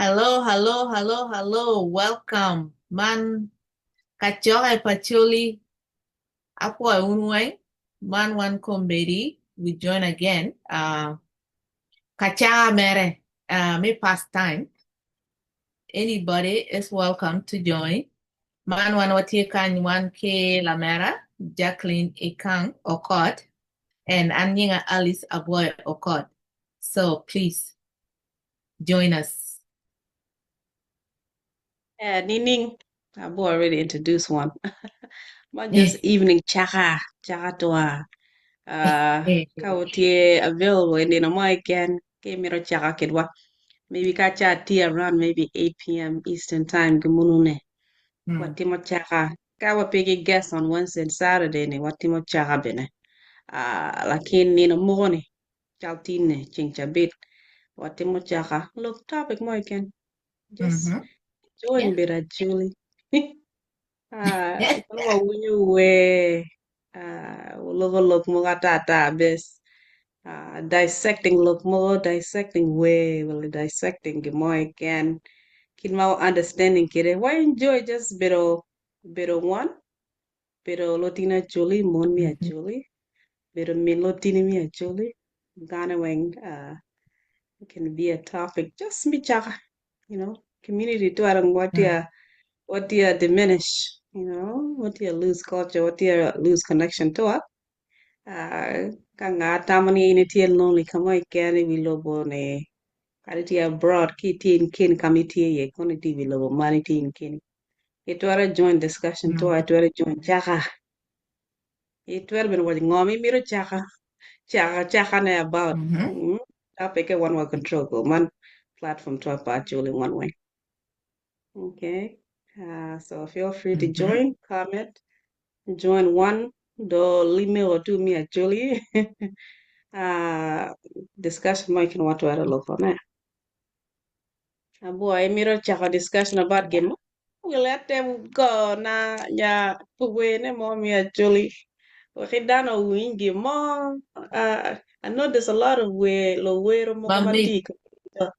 Hello, hello, hello, hello. Welcome. Man Kachore Pacholi Apo Unway. Man One Kombedi. We join again. Kacha Mere. Me pastime. Anybody is welcome to join. Man One Watikan One K Lamera, Jacqueline Ikang Okot, and Anyinga Alice Abwoyo Okot. So please join us. Nining, Abu already introduced one. But just evening chaka, chaka toa. Kautie available in the mic and came me chaka kidwa. Maybe kacha tea around maybe 8 p.m. Eastern time. Gumunune. Hmm. Watimo chaka. Kawa pigi guest on Wednesday and Saturday ne watimo chaka bene. Lakin nina morning. Chaltine chingcha bit. Watimo chaka. Look topic mo can just Mm-hmm. join Yeah. bit Julie. Kung mawinyo we, look mo tata bes. Dissecting look mo, dissecting we, well, dissecting mo again. Kin mau understanding kire. Why enjoy just bit of one? Pero Latina Julie, mon mi a Mm-hmm. Julie. Pero min Latina mi a Julie. Gana weng, can be a topic. Just me chaka, community to arang what do you diminish? What do you lose culture? What do you lose connection to it? Kanga tamani ini tiel lonely kama ikani vilobo ne kari ti abroad ki tin kin kami ti ye koni ti vilobo mani tin kin. Itwara join discussion to Mm-hmm. itwara join chaka. Itwara ben wadi ngomi miro chaka. Chaka ne about. Mm-hmm. Topic one way control go man platform to about Julie one way. Okay. So feel free to Mm-hmm. join, comment, join one do email or two me actually uh discussion mo ikin watu wara lo na boy miro chaka discussion about game we let them go na nya puwene mo me actually wakidano wingi mo I know there's a lot of we lo wero mo But kamati me,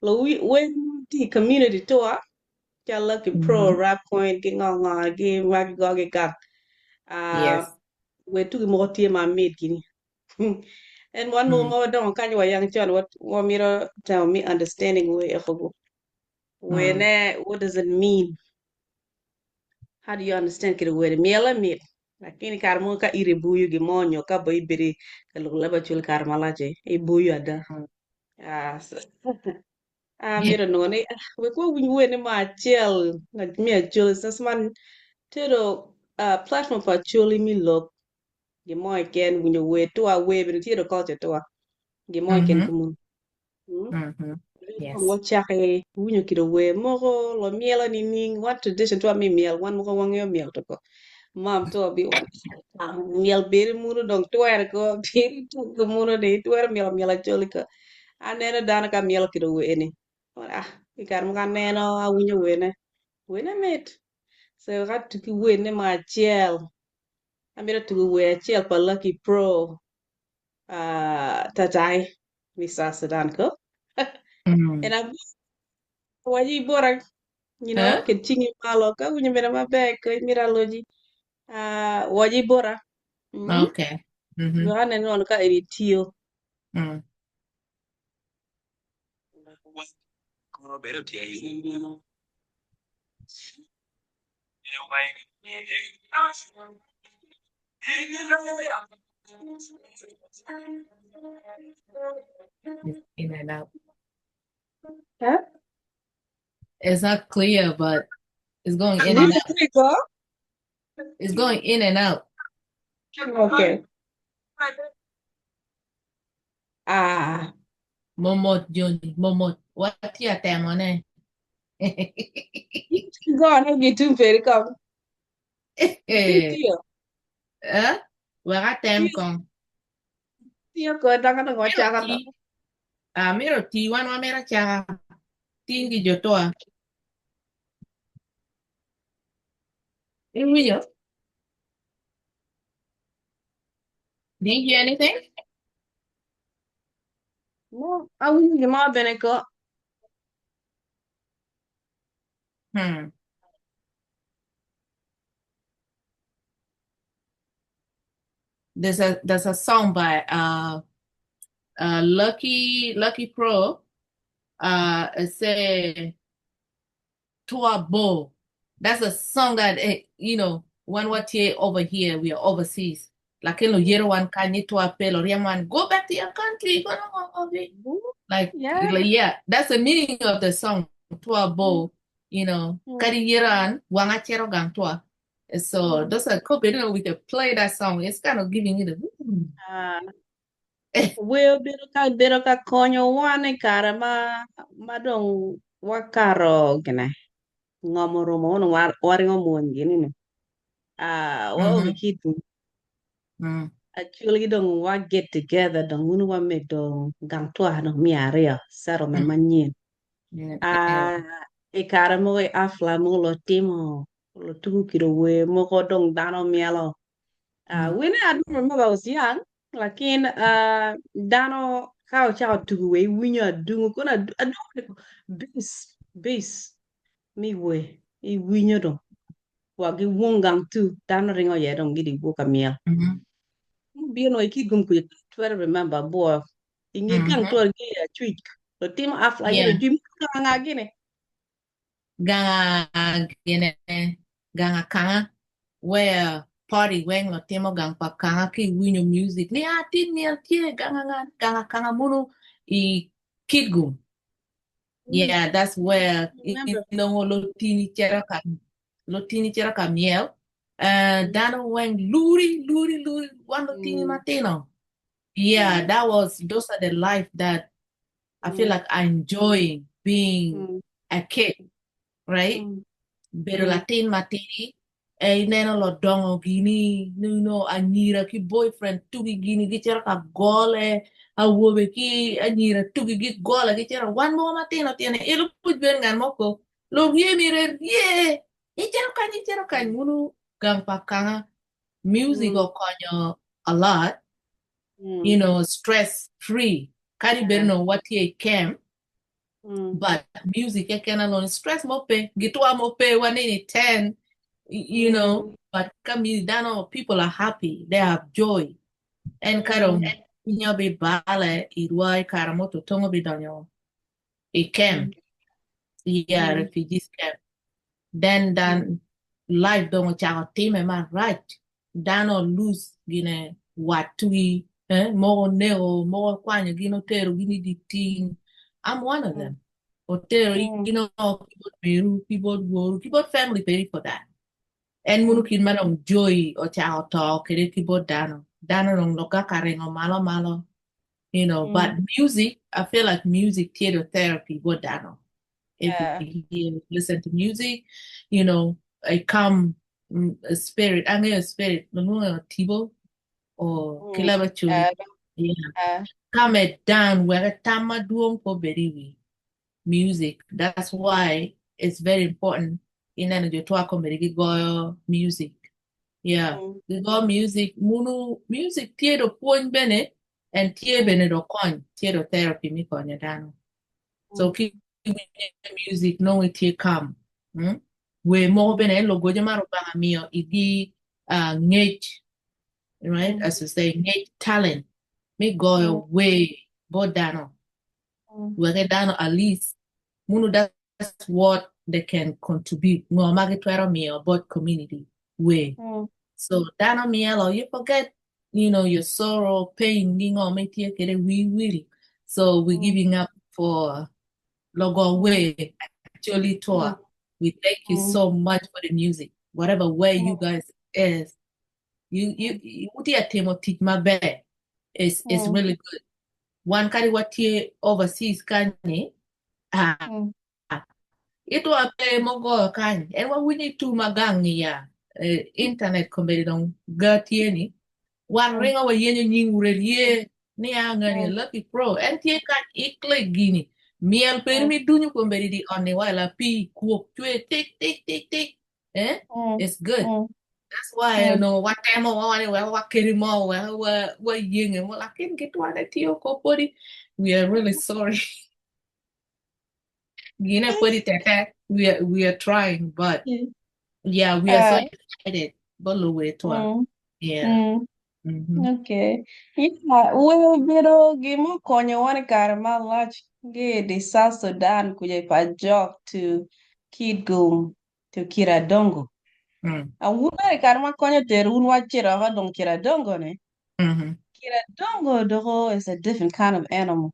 lo we ti community to cha lucky pro mm-hmm. rap point ki ngonga gi wagi gogi gak uh Yes. we tu mo tie ma mid gini. And one more Mm-hmm. more don't kind of young John, what want me to tell me understanding way of when what does it mean? How do you understand kid where miela meat? Lakini karmo ka iri buyu gi monyo ka boy biri ka leba chul karmalaje e buyu ada. So, mira no ne we ko we ne ma chel na mi a chul sas man tero platform for chuli mi look gi mo ken winyo we to a we biri tiro culture to a gi mo ken Mm-hmm. kumun. Mm-hmm. Wo Yes. chake winyo kido we moko lo mielo ni ning one tradition to a mi miel one moko wangyo miel to ko mam to bi wan miel beri munu dong tuer ko beri to ko munu de tuer miel miel choli ko anene dana ka miel kido we ni ikar mo kaneno a winyo we ne met so gat to ki we ne ma chiel amira to we chiel pa lucky pro tatai mi sa sudan ko Mm-hmm. and I'm waji bora Huh? continue malo ka winya mera mabe ka miraloji waji bora Okay. Mm-hmm. yohane non ka eritio Mm. It's in and out. huh? It's not clear, but it's going in and Really out. quick, huh? It's going in and out. Okay. Ah, Momot Johnny. Momot. What ya temone? go on, have you too very come. Tio, Huh? Where tem tio, con. tio ko danga na Miro ngocha ka to. ti. Miro ti wan wa mera cha. Tingi jotoa. Did you hear anything? No, I will you ma bene ko. Hmm. There's a song by Lucky Pro. It say Tua Bo. That's a song that when we're here over here, we are overseas. Like in Mm. year one can you to appeal or man, go back to your country. Ooh, yeah. Like yeah, that's the meaning of the song. Tua Mm, Bo, mm, kari yiran wanga chero gang tua. So mm. those are cool. We can play that song. It's kind of giving you Ah, the will biro ka konyo wane kara ma dong wakaro gine ngomo romo no wari ngomo gini no. Wa oge mm-hmm. kitu Mm-hmm. actually dong wa get together dong unu wa make dong gang tua dong mi aria settlement manyin. Yeah. E kara mo e afla mo lo timo lo tuku kiro we mo ko dong dano mielo. Mm-hmm. When I do remember I was young, like in Dano how child to way when you're doing gonna do base me way e winyo do wagi wongang tu Dano ringo ye don't get it book a meal. Mm-hmm. Be no iki gum ku to remember boy ingi gang Mm-hmm. to ge a tweak the team after you Yeah. jim kanga gine. Ganga gene ganga kanga where party weng lo temo gang pa kanga ki winyo music ni atin ni altie ganga kanga munu i kidgum. Mm, Yeah, that's where remember. lo tini chera ka miel. Mm, Dano weng luri one lo tini mm, matino. Yeah, mm, those are the life that I feel mm, like I enjoy being mm, a kid, right? mm, Pero mm, Latin matini, neno lo dongo gini, anyira ki boyfriend tugi gini, gichera ka gole, awobe ki anyira tugi gi gole, gichera one more matino tiene, ilu puj ben ngan moko, lo rie mire, rie, ichero kany, munu gang pakanga, music mm, o konyo a lot, mm, stress free, kari yeah. berno what ye came, Mm, but music can alone stress mope, gitwa mope 1 in 10, mm, but kami dano people are happy, they have joy. And mm, karong inyo be bale irwai karamoto tongo be donyo a camp, mm, yeah, mm, refugees camp. Then life don't chao team man right. Dano lose gine watui, more neo, more kwanya gino tero gini di teen. I'm one of mm, them. Otero, mm, people Peru, people Woru, people family pay for that. And munu mm, kin manong joy o chao to kere people dano. Dano nong loka karengo malo malo. But mm, music, I feel like music theater therapy, what dano. If yeah. you listen to music, you know, a calm a spirit, anger a spirit, no more tibo or Mm, Leb Acholi. Yeah. uh, Calm it down where a tama duong po beriwi music. That's why it's very important in energy to accommodate go music. Yeah. mm, The go music, munu music theater point bene and tie mm, bene do coin, theater therapy mi konya dano. So mm, keep music no it here come. We more mm, been a logo jamaro banga mio idi ngage, right? mm, As we say, ngage talent. Me mm, go way bodano. mm, We get down at least munu that's what they can contribute. No magi twero me about community way. mm, So dano mielo you forget, your sorrow, pain, make you get a wee wee. So we're mm, giving up for Logo mm, way actually mm, tour. We thank you mm, so much for the music. Whatever way mm, you guys is, you what you Timothy my bad. It's mm, really good. One carry what you overseas can ah mm, ito ape mo go kan and what we need to magang ya internet comedy dong gati ni one mm, ring over yen yin urelie ni angani mm, lucky pro and tie kan ikle gini miel per mm, mi dunyo ko mberi di on wala pi kuok chwe tik eh mm, it's good. mm, That's why what time what kiri mo what yin and what like get one at you ko pori we are really sorry. Gina put it at we are trying, but yeah, we are so Uh, excited. Bolo we talk. mm, Yeah. mm, Mm-hmm. okay. Yeah, we biro gimo konyo wan kar malach ge di South Sudan kuje pa jok to Kidgum to Kiradongo. Mm-hmm. Awuoyo kar ma konyo ter un wachira ka dong Kiradongo ne. Mm-hmm. Kiradongo dogo is a different kind of animal.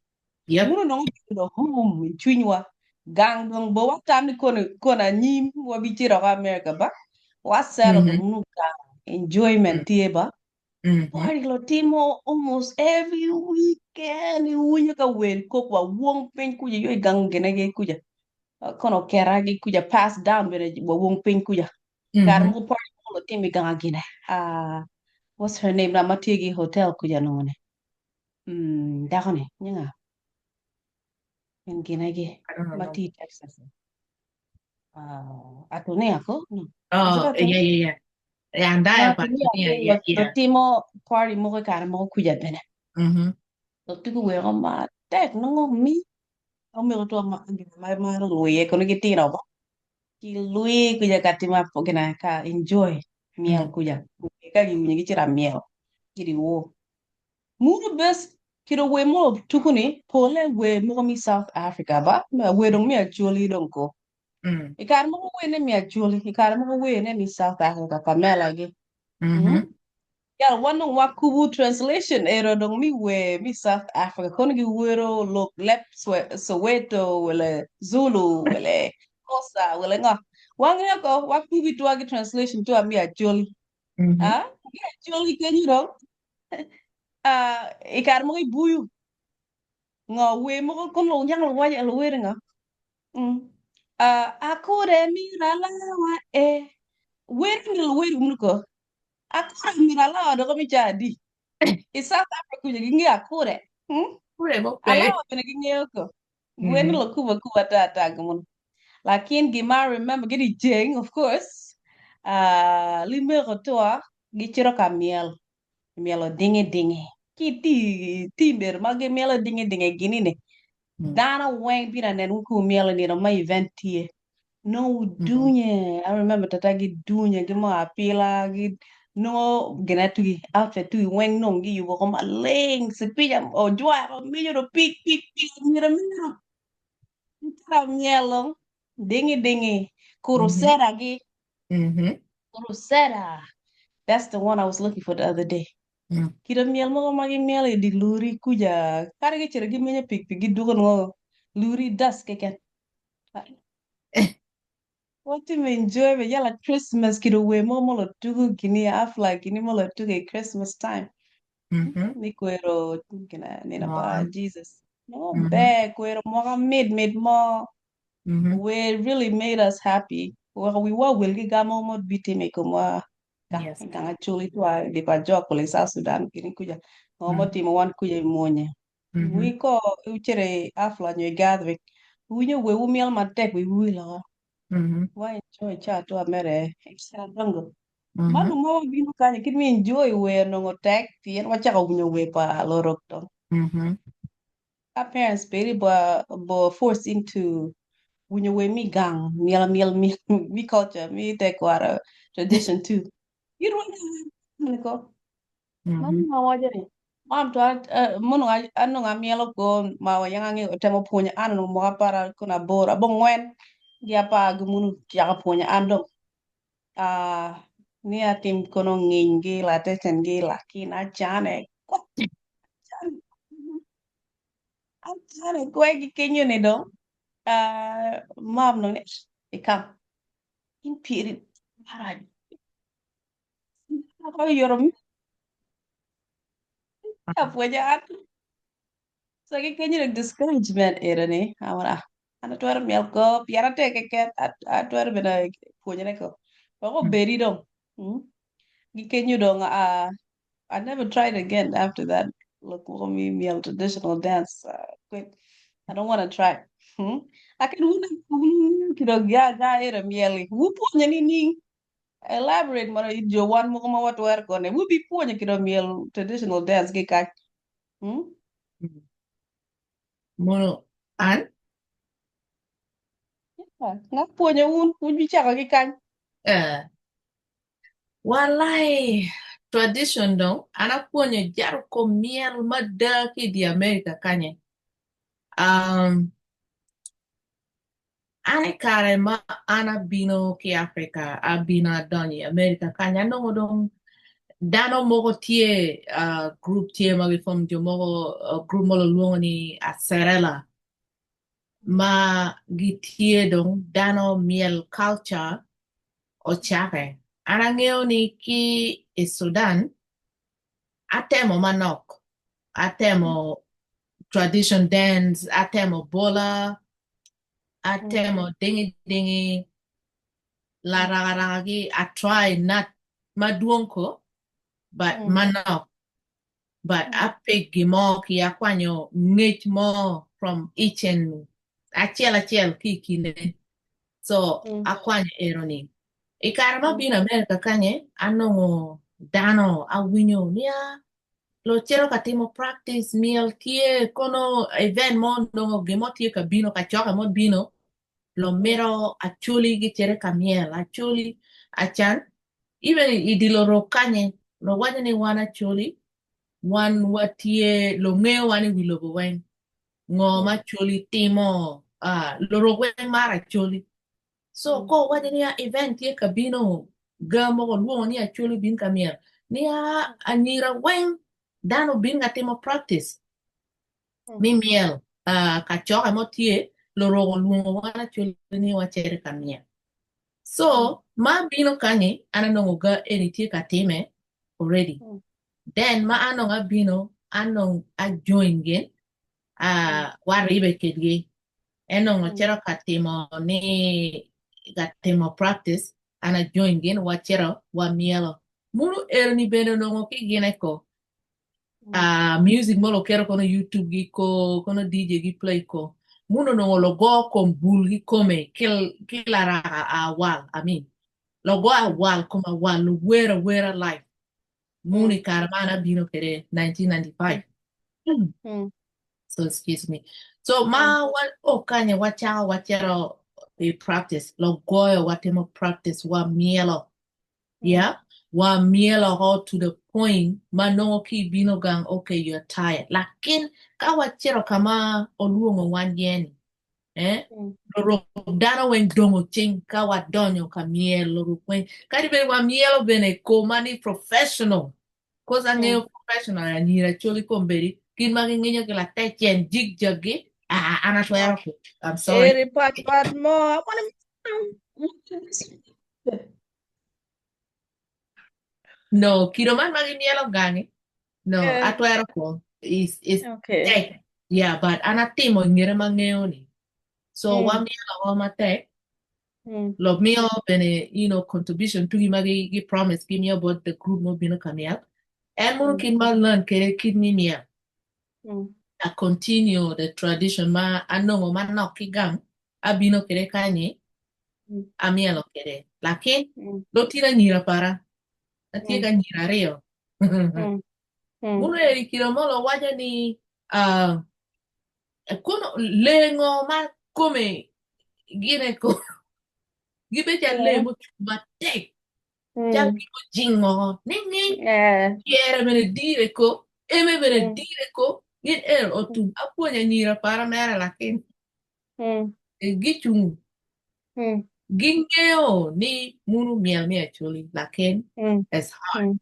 Yep. Uno no the home chunywa gang dong bo watan ni kona nyim wabichira ka America ba. Wasero Mm-hmm. munu gang enjoyment tie ba. Mm-hmm. Party lo timo almost every weekend. Unya ka wen kok wa wong pen kuja yoy gang gene ge kuja. Kono kera ge kuja pass down bere wa wong pen kuja. Kar Mm-hmm. mo party mo lo timi gang gene. What's her name? Na matigi hotel kuja nongone. Dakone nyanga. En gene ge. I don't know. Mati Texas. Atune ako? No. Is it Oh, Atune? yeah, yeah, yeah. Yeah, and No, I about Atune ako. yeah, yeah, Lo yeah. timo party mo kar mo kuja bene. Mm-hmm. Lo tiku we ma tek no mi. Omi to ma luye kono gitino ba. Ki luye kuja katima pogena ka enjoy miel kuja. Ka gi winyi gichira miel. Kiri wo. Muro bes kiro we mo tukuni pole we mo mi South Africa ba. We dong mi actually dong ko. Mm-hmm. Ikar mo we ne mi actually. Ikar mo we ne mi South Africa Pamela gi. Mm-hmm. Hmm? Yeah, one of Wakubu translation ero dong mi we mi South Africa kono gi wero look lep Soweto wele Zulu wele Kosa wele nga wangre ko Wakubu to agi translation to mi ajoli Mm-hmm. mi ajoli kenyu dong ikar mo gi buyu nga we mo ko kono yang lo waje lo were nga mm akure mi ralawa were mi lo were mu ko akure mi ralawa do ko mi jadi South Africa jadi ngi akure Pure alawa bope. bene gi ng'eyo ko gwen Mm-hmm. lo kuba tata gumun lakin gima remember gidi jeng of course limero toa gichiro ka mielo dinge dinge kiti timber mage mielo dinge dinge gini ne dana weng pina nen ku mielo ni no ma event tie no Mm-hmm. dunye I remember tata gi dunye gi mo apila gi no gina tugi outfit tugi weng no gi yugo ko maleng se pija o jwa o miyo do pik pik pik mira mira tara mielo dingy dingy Mm-hmm. kurusera gi Mm-hmm. kurusera that's the one I was looking for the other day kira miel mo magi miel di luri kuja kare gi chere gi menye pik pik gi dugon ngo luri das keken what to enjoy me yala Christmas kiro we mo lo tugu gini afla gini mo lo tugu Christmas time Mm-hmm. mi kuero kina nina ba Wow. Jesus no Mm-hmm. be kuero mo mid mo Mm-hmm. we really made us happy. Well, we were willing to go more biti me kuma ka Yes. kanga chuli twa di pa jok le South Sudan kini kuja. Ngomo Mm-hmm. timo wan kuja monye. Mm-hmm. We ko uchere afla nyo gathering. Unyo we umiel matek we wila. Mm-hmm. Why enjoy cha to amere. Sa dongo. Mm-hmm. Manu mo binu kanya kid me enjoy we no ngotek tien wachaka unyo we pa lorok to. Mm-hmm. Our parents baby but forced into when you wear me gang, meal, me culture, me take what a tradition too. You don't go. Mm-hmm. Mama waje ni. Mam to mono anu ngamielo ko ma wayanga ngi temo punya anu mo para kuna bora bongwen dia pa gumunu ya punya ando. Ni atim kono ngingi la teten gi la kina chane. Chane kwe gi kenyo ni do. Mam no ne. Ikam. In period. Ako yorom punya anu. So que kenya like discouragement era ni amara ana tuar miel ko piara te ke tuar bena punya ne ko ko beri dong gi kenya dong I never tried again after that look me miel traditional dance quit I don't want to try akan una kiro ga era miel wu punya ni elaborate mara jo wan mo ma wat wer ko ne wu bi punya kiro miel traditional dance gi ka hmm Mono an Ngak puonyo un bi chaka gi kany. Eh, walai tradition dong anapuonyo jaro ko miel madaki di America kanye. Ane kare ma ana bino ki Africa abina doni America kanye anongo dong dano mogo tie group tie magi from jo mogo group molo luongo ni Aserela ma gitie dong dano miel culture o Chaka. Ana ng'eyo ni ki e Sudan atemo manok, atemo tradition dance, atemo bola, atemo dingi dingi, la raga raga gi, I try not maduonko, but manok. But I pick gimo ki akwanyo ngich mo from each and achiel ki kine. So akwanyo eroni. Ikarama bin America kanye, anongo dano awinyo niya lo chero katimo practice miel tie kono event mo no gemo tie ka bino ka choka mo bino lo mero achuli gi chere ka miel achuli achan even idilo ro kanye lo wanya ni wana achuli wan watie lo ngeo wani wilo bo wen ngo ma chuli timo lo ro wen mara chuli so ko wanya ni event tie ka bino gamo ko luo ni achuli bin ka miel ni anira wen dano bin nga timo practice mi miel ka choka mo tie lo rogo luongo wana chuli ni wachere ka miel so ma bino kanye ana nongo ga eni tie ka time already then ma anong bino anong a join gen waribe kedge enong chero ka timo ni ka timo practice ana join gen wachero wa mielo munu erni beno nongo ki gine ko music molo kero kono YouTube gi ko kono DJ gi play ko muno no lo go kon bul gi come kilara a wal I mean lo go a wal kuma wal lo wera life muni karamana bino kere 1995 so excuse me so ma what kanya wachero we practice lo go watemo practice wa mielo yeah wa mielo ho to the point manongo ki bino gang okay you're tired lakin ka wachero kama oluongo wan yeni loro dano wen dongo ching ka wadonyo ka miel loro kwen kadi be wa mielo bene ko mani professional kosa ngeo professional ya nyira choli komberi kin magi nginyo la techen jig jagi anatwero ko I'm sorry Eri pat mo. no kiro man magi mielo gangi no atwero ko is Okay. tech yeah but anatimo ngire mangeo ni so wa mielo ho mate lo mio bene contribution to magi gi promise give me about the group mo bino kamiel and mo kin ma learn kere kid ni mia I continue the tradition ma anongo ma no kigang abino kere kanye amielo kere lakin lo tira nyira para atie ka nyira rio muno eri kiro molo waja ni kono lengo ma come gine ko gibe ja le mo chuba tek ja ko jingo ningi yere mene dire ko eme mene dire ko gin otum aponya nyira para mera lakin gichung gingeo ni munu miel mi actually lakin it's hard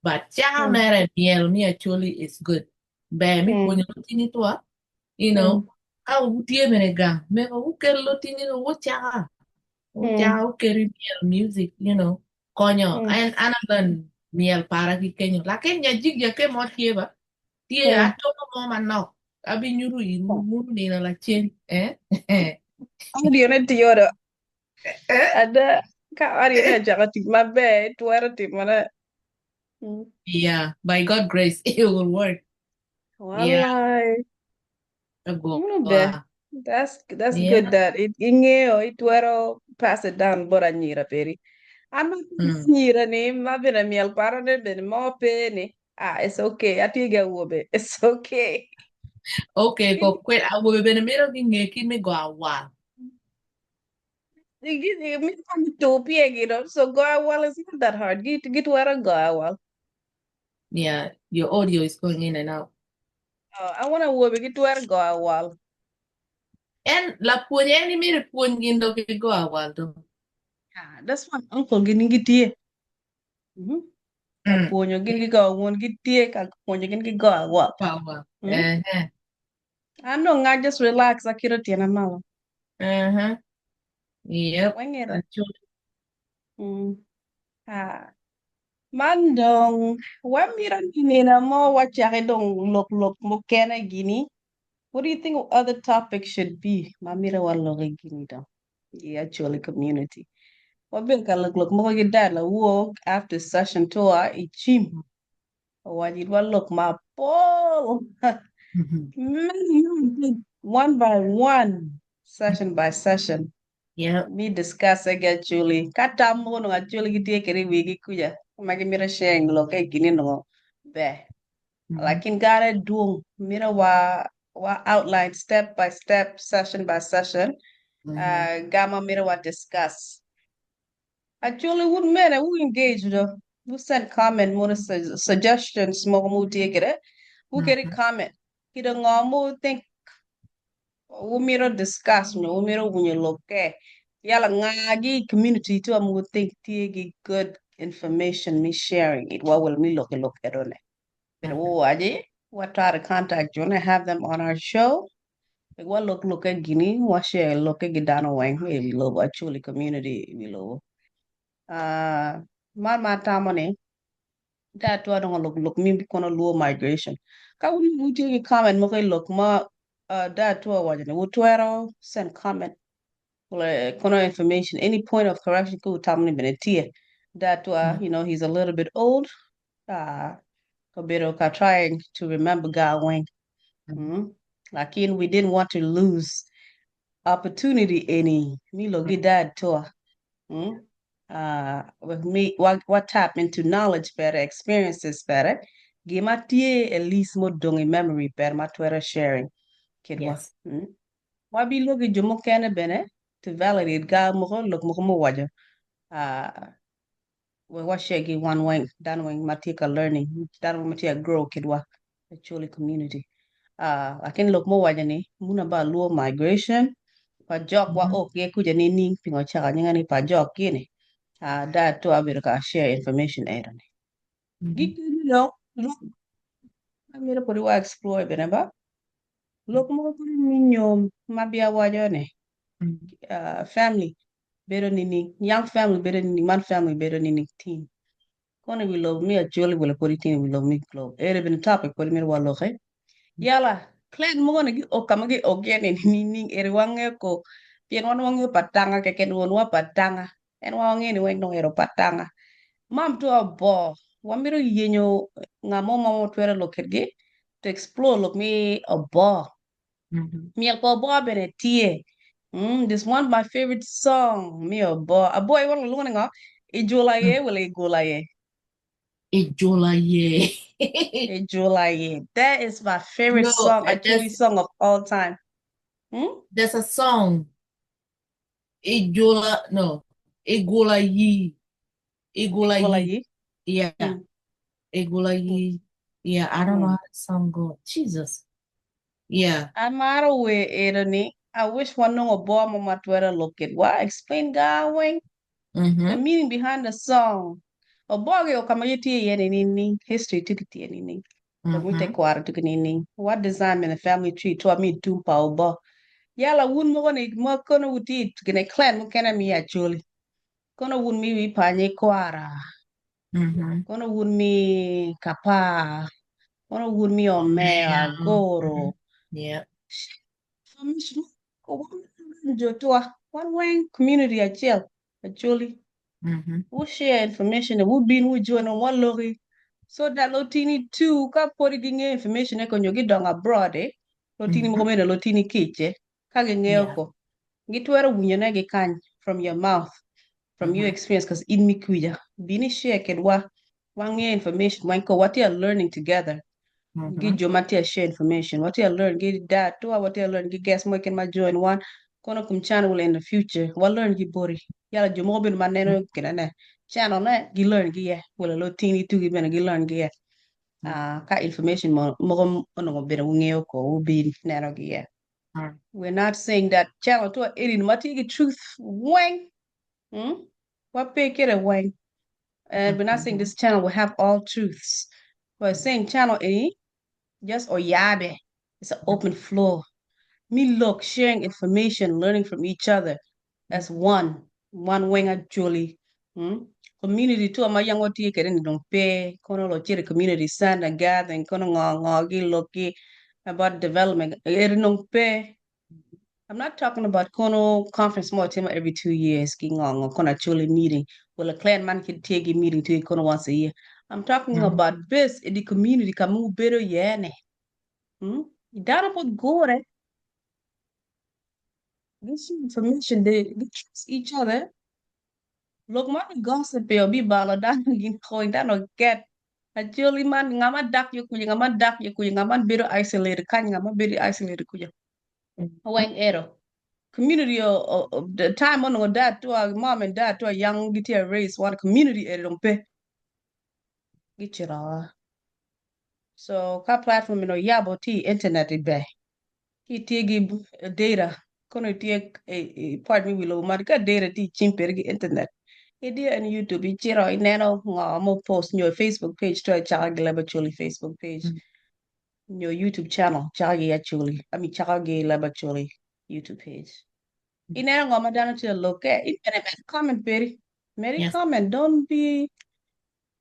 but ja mera miel mi actually is good be mi ponya tini to ka utie mene gang me ko ukel lo tini no wo cha ukeri miel music konyo and anaban miel para ki kenyo lakin ya jig ke mo tie atomo mo manok abi nyuru iru muru ni na la chen Audio ne tiyodo. eh Ada ka audio ne jaga ti mabe tuwara ti mana. yeah by God grace it will work yeah Wallahi. go Be. That's good yeah that it ingeo itwero pass it down bora nyira peri. Ama nyira ni mabina miel para ne ben mo pe ni. It's okay. Atiga wobe. It's okay. okay go quit I will be in the middle gi ngeki me go awal Me from Ethiopia, so go well is not that hard. Get where I go well. Yeah, your audio is going in and out. I want to work get where I go well. And la puonj en imiri puonj gin do go awal do. That's my uncle getting it here. Ka puonjo gin gi go won gitie ka puonjo gin gi go awal. Power. I know I just relax akira tiena malo. Yep. Wengera. Mandong, wamira nina mo wachake dong look mo kena gini. What do you think other topics should be? Mamira waloge gini dong. The actually community. Wabin ka look mo gi dad la walk after session tour ichim. Wajid wa look ma pol. One by one, session by session. Yeah. Me discuss again Julie. Kata mo no Julie giti kiri wigi kuya. Magi mira sharing lo kay gini no be. Lakin gara doing mira wa outline step by step, session by session. Gama mira wa discuss. Actually, would men who engage though. Who send comment more suggestions mo mu take it. Who get a comment. Kita ngomu think umiro discuss me umiro unyo loke yala ngagi community to am would think tigi good information me sharing it what will me look at on it but aje what try to contact you and have them on our show what look at gini what share look at gidano wang we love actually community we love ma tamone that wa don't look me kono low migration ka we take comment mo kay look ma that wa wajane wo twero send comment kono information any point of correction ko tamni benetia that he's a little bit old kabiro ka trying to remember Gawing. Lakin we didn't want to lose opportunity any milo dad to with me what tap into knowledge better experiences better gimatie at least mo dongi memory better ma Twitter sharing kidwa wabi logi jumo kene bene to validate ga mo look mo waja we wa shegi one wing dan wing matika learning dan wing matika grow kidwa actually community akin look mo waja ni muna ba luo migration pa jok wa ok ye kuja ni ning pingo chaka nyanga ni pa jok kini that to abir ka share information era ni gitu look amira podi wa explore bene ba look mo ko ni nyom mabia waja ne family better nini young family better nini man family better nini team kono we love me actually will put it in we love me club ere bin topic put me wa loxe yala clan mo gonna o kamagi ogene nini ere wange ko pien wan wange patanga ke ken won wa patanga en wange ni wen no ero patanga mam to abo wamiro yenyo ngamo mamo twere lokerge to explore look me abo miel ko abo bene tie this one my favorite song me a boy wala lunga nga ijolaye wala igolaye Ijolaye. ijolaye that is my favorite No, song actually song of all time there's a song Igolayi. igolaye Yeah. Igolayi. Yeah, I don't know how the song goes. Jesus. Yeah. amara we erani I wish one no boy mama twere look it why explain going the meaning behind the song oboge okamayiti yene nini history tikiti yene nini we kwara tukinini what design in the family tree to me tumpa obo yala wun mo ne mo kono wuti gene clan mo kana mi actually kono wun mi wi panye kwara kono wun mi kapa kono wun mi omea goro yeah information ko jotua one way community actually we share information and we been we join on one lori so that lotini too ka pori ginge information e konyo gidong abroad lotini mo mena lotini kiche ka gingeo ko gitwero winyo ne gikany from your mouth from your experience because in mi kuya bini share kedwa wange information wanko what you are learning together gi joma tia share information what you are learn gi that to what you are learn gi guess mo ken ma join one kono kum channel in the future wa learn gi bori yala jumo bin maneno kinane channel na gi learn gi ye wala lo tini tu gi ben gi learn gi ye ka information mo ono bere ngeo ko ubi nero gi ye. We're not saying that channel to erin mati gi truth wang what pay kere wang, and we're not saying this channel will have all truths. We're saying channel A just oyabe. It's an open floor. Me look, sharing information, learning from each other as one wing actually. Community too, my young what you can don't pay, kono lo chere community stand and gathering, kono ngogi loki about development. Don't pay. I'm not talking about kono conference more time every 2 years, king on kono actually meeting. Well, a clan man can take a meeting to kono once a year. I'm talking about this in the community, kamu better yene. Dara pot gore. This information, they trust each other. Look, man, gossip, you'll be bala dan gin coin dan or get. Actually, man, ngama dak you kuya, ngama better isolated, kan ngama better isolated kuya. Wang ero. Community the time on that to our mom and dad to a young get race one community don't pay. Get you all. So ka platform yabo ti internet be. Ki tigi data. Kono ti part me willow marka data ti chimpergi internet. Idea and YouTube ichiro ineno mo post your Facebook page to a Chaka Leb Acholi Facebook page. Your YouTube channel, Chaka Leb Acholi YouTube page. Ineno ngoma dana to look at it and comment Perry. Mary comment. Don't be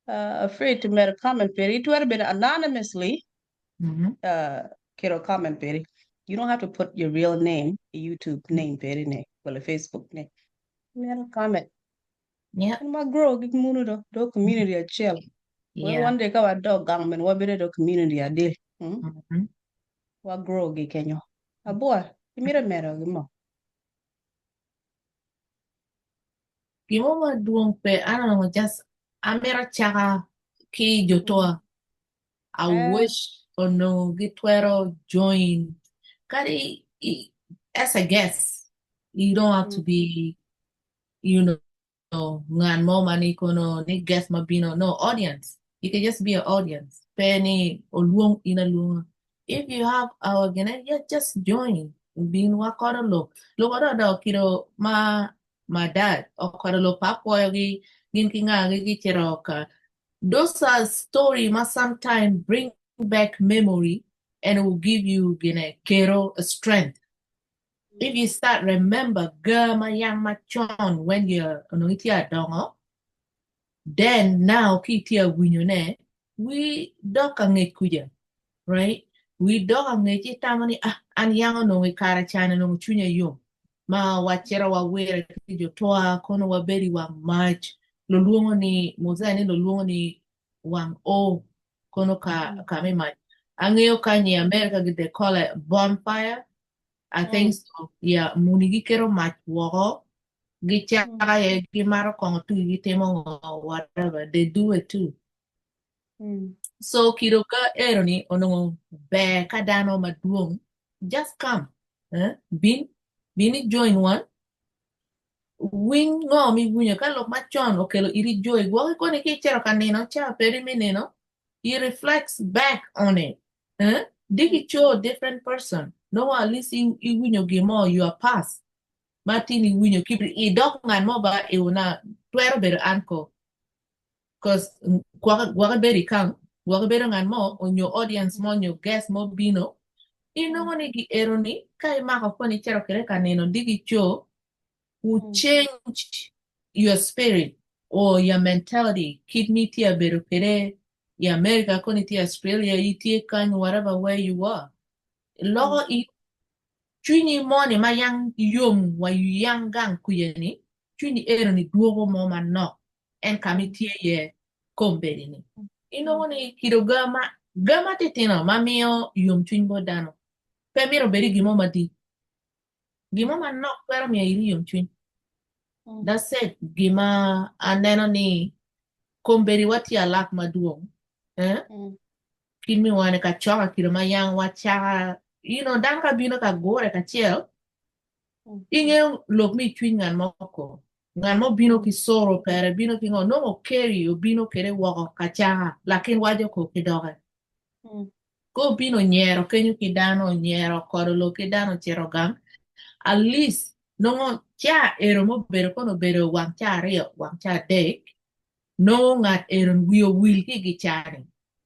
afraid to make a comment Perry. It would have been anonymously kiro comment Perry. You don't have to put your real name, a YouTube name Perry name, well a Facebook name. Make a comment. Yeah. And my grow get muno do community a chill. Well, one day ka dog gang men what better do community a deal. What grow get Kenya. A boy, you made a matter mo. Gimoma duong pe, I don't know, just Amera Chaka ki jotoa. I wish or no gitwero join. Kari as a guest, you don't have to be, you know, ngan mo mani kono ni guest mabino. No audience. You can just be an audience. Penny or luong ina luong. If you have our yeah, just join. Being wakora lo. Lokora da kiro my dad or koralo papo ginkinga gicheroka. Those are story must sometimes bring back memory and it will give you kero a strength. If you start remember gama yang machon when you're onuitia dongo, then now kitia winyone, we dokange kuja, right? We dokange tamani an yang no we kara chana no chunya yo. Ma wachera wa wera kijo toa kono wa beri wa match. Luluongo ni mozani luluongo ni wang o kono ka me match. Angeo kanye America they call it bonfire. I think so. Yeah, munigi kero match woho. Gichaka ye gimaro kongo tu gitemo whatever. They do it too. So kiroka eroni ono be kadano maduong. Just come. Bini join one. Wing ngo mi gunya ka lok machon okelo iri joy. Go ko ne ke chero kaneno cha peri meneno. He reflects back on it. Digi show different person. No one listening iwinyo gimo you are past. Martin iwinyo keep it dog ngan mo ba e una twero better anko. Cause gwa beri kang gwa better ngan mo on your audience mo your guest mo bino. Ino ngone gi eroni kai maka poni chero kere kaneno digi show who change your spirit or your mentality. Keep me tia better pere. Ya America koni tia Australia itie kan whatever where you are. Logo i chuni moni ma yang yom wa yang gang kuyeni chuni eroni duogo mo no en kamitie ye komberi ni. Ino ngone kirogama gama tetino mamio yom chuni bodano. Pemiro beri gimo mati. Gimo no pero mi iri yom chuni. That's it. Gima aneno ni komberi wati alak maduong. Kimi wane ka choka kiro mayang wacha, dan ka bino ka gore ka chiel. Inge lok mi twin ngan moko. Ngan mo bino ki soro pere, bino ki no mo carry o bino kere wako kachaga, lakin wajo ko kidoge. Go bino nyero, kenyu ki dano nyero, korolo ki dano chero gam. At least, no cha ero mo bero kono bero wang cha rio, wang cha dek. No ngat eron wio wil ki gichani.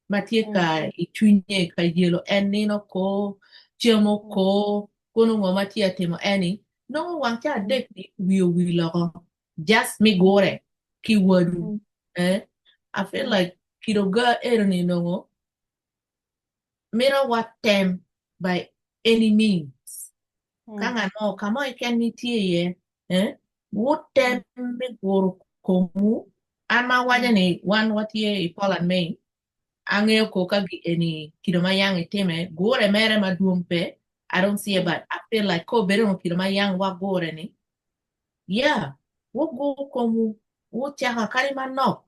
Matie ka itwinye ka yelo enino ko, chiemo ko, kono ngo matie timo eni. No wang cha dek ni wio wiloko. Just me gore ki wadu. I feel like kidoga eron inongo. Mira what them by any means. Kanga no, kamo iken mitie ye. What them me goro komu. Ama waja ni one what ye ipolan me. Ange ko kagi any kidomayang iteme. Gore mere madumpe. I don't see it, but I feel like ko bere mo kidomayang wa gore ni. Yeah. Wo go komu. Wo chaka karima no.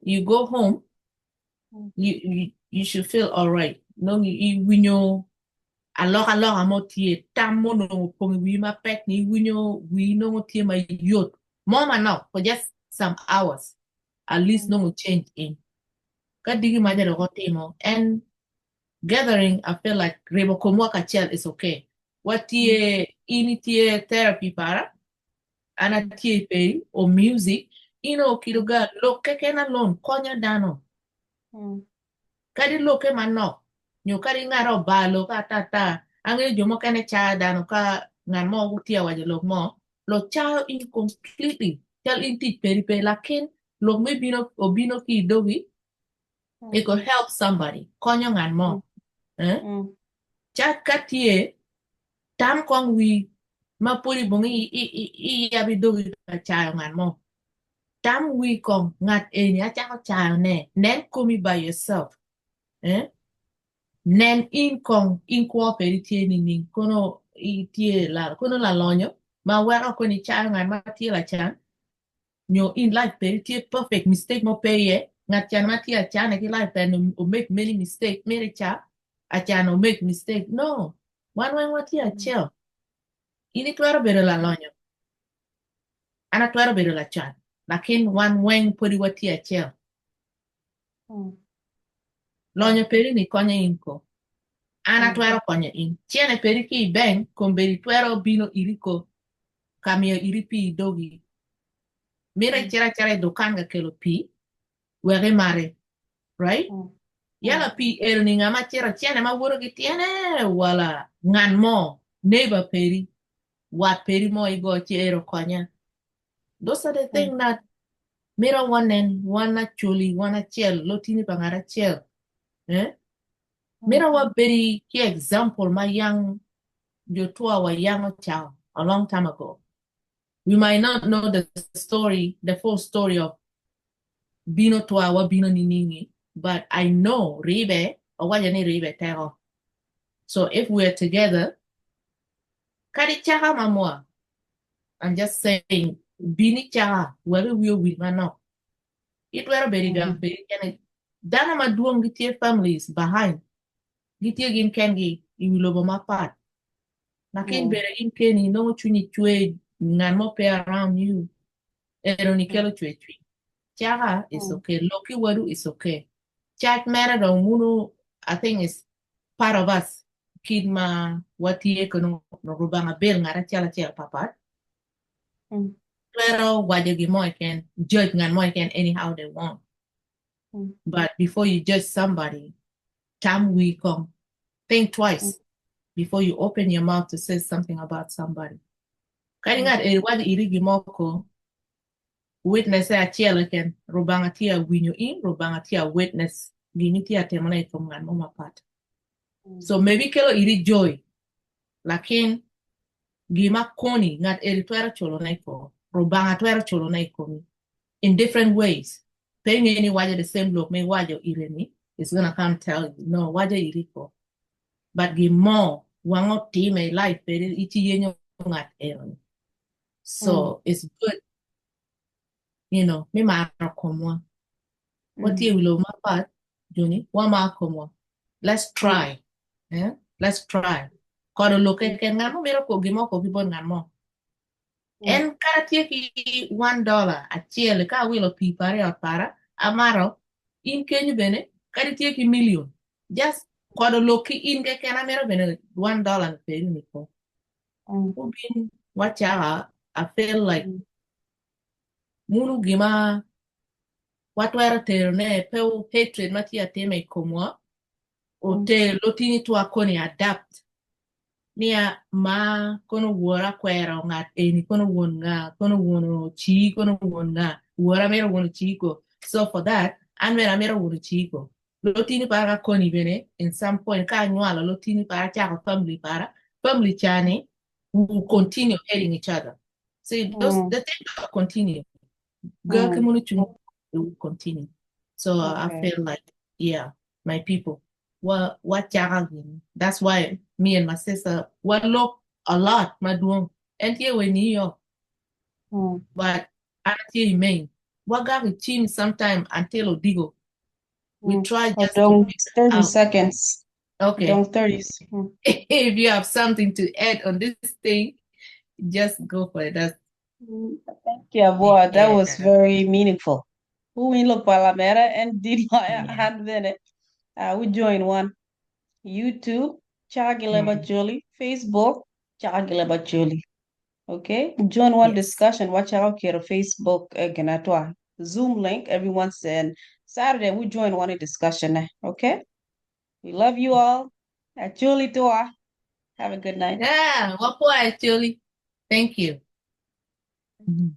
You go home. You should feel all right. No, you winyo alors amo tie tamo no pong we ma pet ni winyo we no tie my youth. Mama no for just some hours. At least no change in. Kadigi ma jero timo and gathering I feel like rebo komo ka child is okay. What tie ini tie therapy para ana tie pay or music ino kiruga lo keke na lon konya dano. Kadi loke manok nyo kadi ngaro balo ka tata ange jomo kane cha dano ka ngan mo utia waje lo mo lo cha in completely tell in tit peri pe lakin lo me bino obino ki dogi it could help somebody konyo ngan mo cha katie tam kong wi ma puri bungi i yabi dogi ka cha ngan mo tam wi kong ngat eni acha ko cha ne nen kumi by yourself nen in kong in kwa peritie ni kono itie la kono la lonyo ma wera ko ni cha ngan ma tie la chan nyo in life peritie perfect mistake mo peye ngat chan ma tie chan ki life and make many mistake mere cha a chan o make mistake no one what tie chel ini claro bere la lonyo ana claro bere la chan lakin one when podi what tie chel lonyo peri ni konya inko ana twero konyo in chiene peri ki ben komberi twero bino iriko kamio iripi dogi mira chera dukan ga kelo pi wege mare right yala pi ni ngama chera chiene ma wuro gi tiene wala ngan mo neighbor peri wat peri mo igo chero konya those are the thing that mira one actually one chel lotini bangara chel mira wa very key example my young your to our young child a long time ago. We might not know the story, the full story of Bino to our Bino Ninini, but I know Ribe or what any Ribe tell. So if we're together, Kadi Chaha Mamua, I'm just saying, Bini Chaha, whether we will not. It were very young, very Dana Maduang Gitia families behind. Gitia Gin Kengi, in Loboma part. Nakin bere in Kenny, no chuni chwe, nan mo pe around you. Eronikelo chwe. Chaga is okay. Loki wadu is okay. Chat mera da munu, I think is part of us. Kid ma wati ekono no rubanga bel ngara chala papat. Pero wajegi mo can judge ngan mo can anyhow they want. But before you judge somebody, time we come, think twice before you open your mouth to say something about somebody. Kaya nga wadi irigi mo ko witness a chiela ken rubanga tia winyo in rubanga tia witness gini tia temana from ngan mama pat. So maybe kelo iri joy lakin gima koni ngat eri twera cholo na iko rubanga twera cholo na iko in different ways. Paying any waja the same look me waja ireni is gonna come tell you no waja iriko. But give more wango team a life peri iti yenyo ngat eri. So it's good. You know, me ma komwa. What you will my part, Juni? One ma komwa. Let's try. Yeah? Let's try. kodo loke ken ngamo mero ko gimo ko gibon ngamo. En kara tie ki $1 achiel ka wilo pi pare ot para amaro in kenyu bene kara tie ki million. Just kodo loki in ke ken amero bene $1 na peri ni ko. Ubin wacha I feel like munu gima watu era tero ne peu hatred mati ateme komwa o te lotini tu akoni adapt nia ma kono wora kwera ngat eni kono won nga kono wono chi kono won nga wora mero wono chiko so for that an mero wono chiko lotini para koni bene in some point ka nywala lotini para chako family chani will continue hating each other see those the thing will continue girl community will continue so I Okay. feel like yeah my people what that's why me and my sister what look a lot my doing and here we New York but I you mean what got a team sometime until Odigo we try Oh, just to don't figure 30 out seconds. okay Don't 30. if you have something to add on this thing just go for it that's Thank you, boy. That was yeah very meaningful. Who we look Palamera and did my yeah hand minute. We join one. YouTube, Chaka Leb mm, Acholi. Facebook, Chaka Leb Acholi. Okay? Join one yes discussion. Watch out here Facebook ganatwa. Zoom link. Everyone said Saturday we join one discussion. Okay? We love you all. Acholi toa. Have a good night. yeah what boy actually thank you. Mhm.